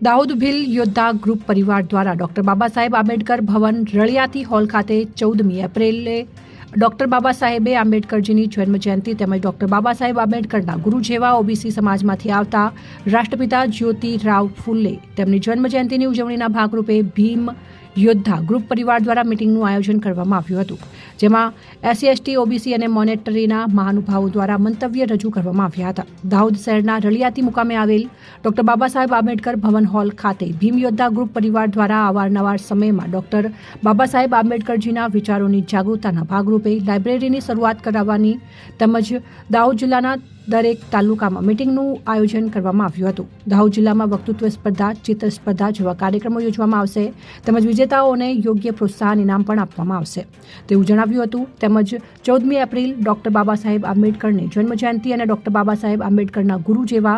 દાહોદ ભીલ યોદ્ધા ગ્રુપ પરિવાર દ્વારા ડોક્ટર બાબા સાહેબ આંબેડકર ભવન રળિયાતી હોલ ખાતે 14મી એપ્રિલે ડોક્ટર બાબા સાહેબે આંબેડકરજીની જન્મજયંતિ તેમજ ડોક્ટર બાબા સાહેબ આંબેડકરના ગુરુ જેવા ઓબીસી સમાજમાંથી આવતા રાષ્ટ્રપિતા જ્યોતિરાવ ફુલે તેમની જન્મજયંતિની ઉજવણીના ભાગરૂપે ભીમ યોદ્ધા ગ્રુપ પરિવાર દ્વારા મિટિંગનું આયોજન કરવામાં આવ્યું હતું, જેમાં એસસી એસટી ઓબીસી અને મોનેટરીના મહાનુભાવો દ્વારા મંતવ્ય રજૂ કરવામાં આવ્યા હતા. દાહોદ શહેરના રળિયાતી મુકામે આવેલ ડોક્ટર બાબા સાહેબ આંબેડકર ભવન હોલ ખાતે ભીમ યોદ્ધા ગ્રુપ પરિવાર દ્વારા અવારનવાર સમયમાં ડોક્ટર બાબા સાહેબ આંબેડકરજીના વિચારોની જાગૃતતાના ભાગરૂપે લાઇબ્રેરીની શરૂઆત કરાવવાની તેમજ દાહોદ જિલ્લાના દરેક તાલુકામાં મિટિંગનું આયોજન કરવામાં આવ્યું હતું. દાહોદ જિલ્લામાં વક્તૃત્વ સ્પર્ધા, ચિત્ર સ્પર્ધા જેવા કાર્યક્રમો યોજવામાં આવશે તેમજ વિજેતાઓને યોગ્ય પ્રોત્સાહન ઇનામ પણ આપવામાં આવશે તેવું જણાવ્યું હતું. તેમજ 14મી એપ્રિલ ડોક્ટર બાબા સાહેબ આંબેડકરની જન્મજયંતિ અને ડોક્ટર બાબા સાહેબ આંબેડકરના ગુરુ જેવા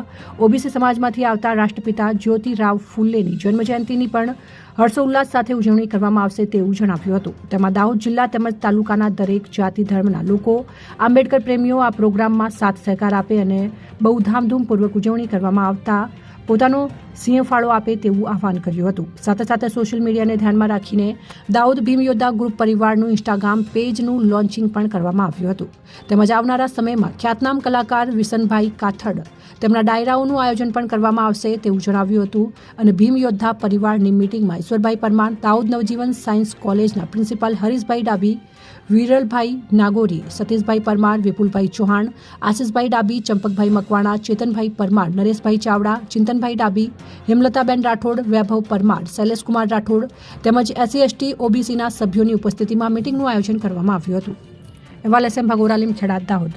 ઓબીસી સમાજમાંથી આવતા રાષ્ટ્રપિતા જ્યોતિરાવ ફુલેની જન્મજયંતિની પણ હર્ષોલ્લાસ સાથે ઉજવણી કરવામાં આવશે તેવું જણાવ્યું હતું. તેમાં દાહોદ જિલ્લા તેમજ તાલુકાના દરેક જાતિ ધર્મના લોકો આંબેડકર પ્રેમીઓ આ પ્રોગ્રામમાં સાથ સહકાર આપે અને બહુ ધામધૂમપૂર્વક ઉજવણી કરવામાં આવતા પોતાનો સિંહ ફાળો આપે તેવું આહવાન કર્યું હતું. સાથે સાથે સોશિયલ મીડિયાને ધ્યાનમાં રાખીને દાહોદ ભીમ યોદ્ધા ગ્રુપ પરિવારનું ઇન્સ્ટાગ્રામ પેજનું લોન્ચિંગ પણ કરવામાં આવ્યું હતું. તેમજ આવનારા સમયમાં ખ્યાતનામ કલાકાર વિસનભાઈ કાથડ તેમના ડાયરાઓનું આયોજન પણ કરવામાં આવશે તેવું જણાવ્યું હતું. અને ભીમ યોદ્ધા પરિવારની મિટિંગમાં ઈશ્વરભાઈ પરમાર, દાહોદ નવજીવન સાયન્સ કોલેજના પ્રિન્સિપાલ હરીશભાઈ ડાબી, વિરલભાઈ નાગોરી, સતીશભાઈ પરમાર, વિપુલભાઈ ચૌહાણ, આશિષભાઈ ડાબી, ચંપકભાઈ મકવાણા, ચેતનભાઈ પરમાર, નરેશભાઈ ચાવડા, ચિંતનભાઈ ડાબી, હેમલતાબેન રાઠોડ, વૈભવ પરમાર, શૈલેષકુમાર રાઠોડ તેમજ એસસી એસટી ઓબીસીના સભ્યોની ઉપસ્થિતિમાં મિટિંગનું આયોજન કરવામાં આવ્યું હતું. અહેવાલ SM ભગોરાલીમ, ખેડા, દાહોદ.